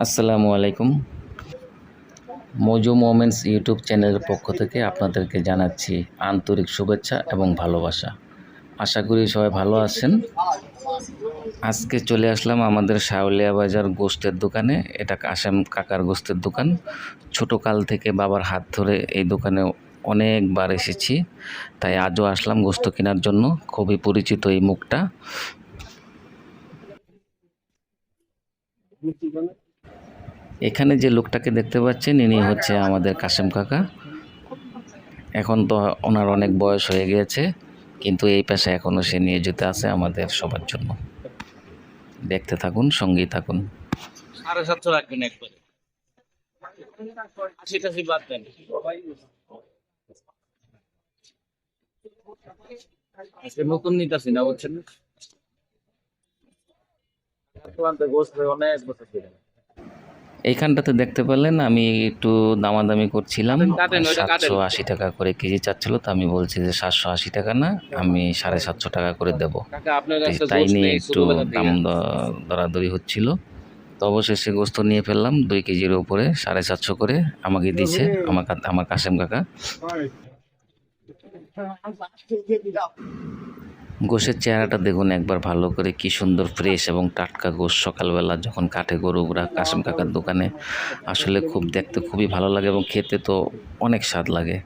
আসসালামু আলাইকুম। মজু moments YouTube চ্যানেলের পক্ষ থেকে আপনাদেরকে জানাচ্ছি আন্তরিক শুভেচ্ছা এবং ভালোবাসা। আশা করি সবাই ভালো আছেন। আজকে চলে আসলাম আমাদের শাওলিয়া বাজার গোশতের দোকানে। এটা কাশেম কাকার গোশতের দোকান। ছোটকাল থেকে বাবার হাত ধরে এই দোকানে অনেকবার এসেছি, তাই আজও আসলাম গোশত কেনার জন্য। খুবই পরিচিত এই মুখটা। এখানে যে লোকটাকে দেখতে পাচ্ছেন, ইনি হচ্ছে আমাদের কাশেম কাকা। এখন তো ওনার অনেক বয়স হয়ে গিয়েছে, কিন্তু এই পেশায় এখনও সে নিয়োজিত আছে আমাদের সবার জন্য। দেখতে থাকুন, সঙ্গেই থাকুন। 750 রাখবেন একবারে, 80 বাদ দেন। আজকে নতুন নিতেছি না, বুঝছেন? অনেক বছর ছিল। এইখানটাতে দেখতে পেলেন আমি একটু দামাদামি করছিলাম। 780 টাকা করে কেজি চাচ্ছিল, তো আমি বলছি যে 780 টাকা না, আমি 750 টাকা করে দেবো। তাই নিয়ে একটু দাম দরাদরি হচ্ছিল। তো অবশেষে গোস্ত নিয়ে ফেললাম 2 কেজির উপরে, 750 করে আমাকে দিয়েছে আমার কাশেম কাকা। গোশের চেহারাটা দেখুন একবার ভালো করে, কি সুন্দর ফ্রেশ এবং টাটকা গোশ। সকালবেলা যখন কাটে গরুরা কাশেম কাকার দোকানে, আসলে খুব দেখতে খুবই ভালো লাগে এবং খেতে তো অনেক স্বাদ লাগে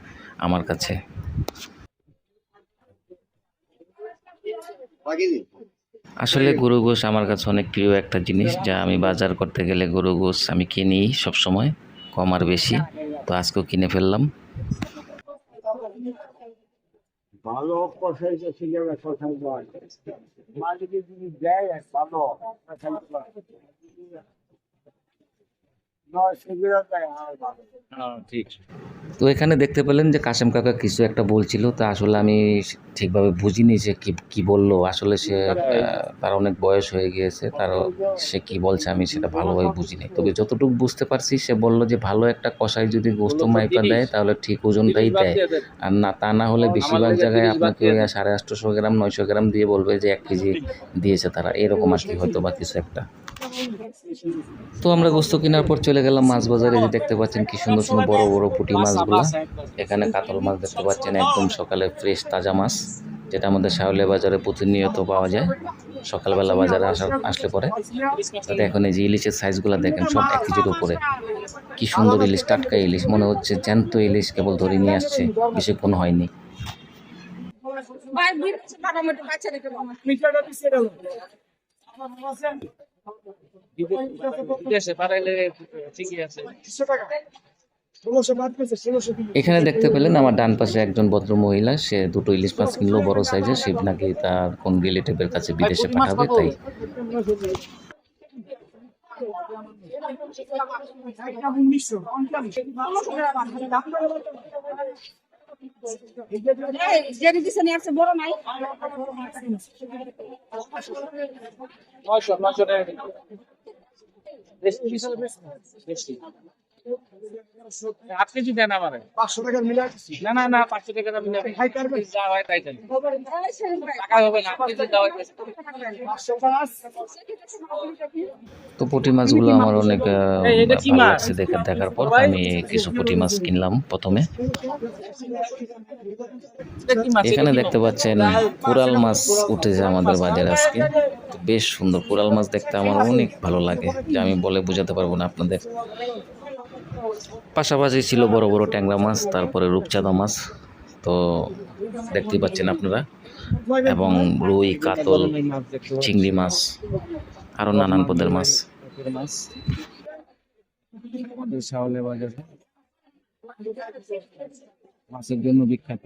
আমার কাছে। আসলে গরু গোশ আমার কাছে অনেক প্রিয় একটা জিনিস, যা আমি বাজার করতে গেলে গরু গোশ আমি কিনি সবসময়, কম আর বেশি। তো আজকেও কিনে ফেললাম। ভালো কষাইতে শিখে গেছে মালিক যদি দেয় ভালো ঠিক। তো এখানে দেখতে পেলেন যে কাশেম কাকা কিছু একটা বলছিল, তা আসলে আমি ঠিকভাবে বুঝিনি যে কি বললো। আসলে সে তার অনেক বয়স হয়ে গিয়েছে, সে কি বলছে আমি সেটা ভালোভাবে বুঝিনি। তবে যতটুকু বুঝতে পারছি, সে বলল যে ভালো একটা কষাই যদি গোস্ত মাইপা দেয় তাহলে ঠিক ওজনটাই দেয়, আর তা না হলে বেশিরভাগ জায়গায় আপনাকে ওই 850 গ্রাম 900 গ্রাম দিয়ে বলবে যে 1 কেজি দিয়েছে তারা, এরকম আর কি হয়তো বা কিছু একটা। তো আমরা গোস্ত কেনার পর চলে গেলাম মাছ বাজারে। যে দেখতে পাচ্ছেন কি সুন্দর সুন্দর বড় বড় পুঁটি মাছগুলা। এখানে কাতল মাছ দেখতে পাচ্ছেন, একদম সকালে ফ্রেশ তাজা মাছ, যেটা আমাদের শাওলিয়া বাজারে প্রতিনিয়ত পাওয়া যায় সকালবেলা বাজারে আসলে পরে। তাতে এখন এই যে ইলিশের সাইজগুলো দেখেন, সব 1 কেজির উপরে। কি সুন্দর ইলিশ, টাটকা ইলিশ, মনে হচ্ছে জ্যান্ত ইলিশ কেবল ধরে নিয়ে আসছে, বেশিক্ষণ হয়নি। এখানে দেখতে পেলেন আমার ডান পাশে একজন ভদ্র মহিলা, সে 2টো ইলিশ মাছ কিনলো বড় সাইজের। সে নাকি তার কোন রিলেটিভের কাছে বিদেশে পাঠাবে, তাই। বড় নাই আপনি যদি দেন আমারে 500 টাকা মিলাই, না 500 টাকা মিলাই যা হয় তাই দেন, টাকা হবে না। আপনি যদি দাও তো পুঁটি মাছগুলো আমার অনেক ভালো লাগছে দেখার পর আমি কিছু পুঁটি মাছ কিনলাম প্রথমে। এখানে দেখতে পাচ্ছেন কোরাল মাছ উঠেছে আমাদের বাজারে আজকে। বেশ সুন্দর কোরাল মাছ দেখতে আমার অনেক ভালো লাগে, যে আমি বলে বোঝাতে পারবো না আপনাদের। পাশাপাশি ছিল বড় বড় ট্যাংরা মাছ, তারপরে রূপচাঁদা মাছ, তো দেখতেই পাচ্ছেন আপনারা, এবং রুই, কাতল, চিংড়ি মাছ, আরো নানান পদের মাছ। শাওলিয়া বাজার মাছের জন্য বিখ্যাত।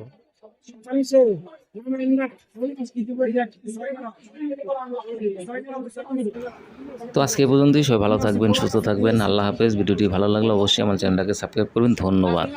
তো আজকে এই পর্যন্তই। সবাই ভালো থাকবেন, সুস্থ থাকবেন। আল্লাহ হাফেজ। ভিডিওটি ভালো লাগলে অবশ্যই আমার চ্যানেলটাকে সাবস্ক্রাইব করবেন। ধন্যবাদ।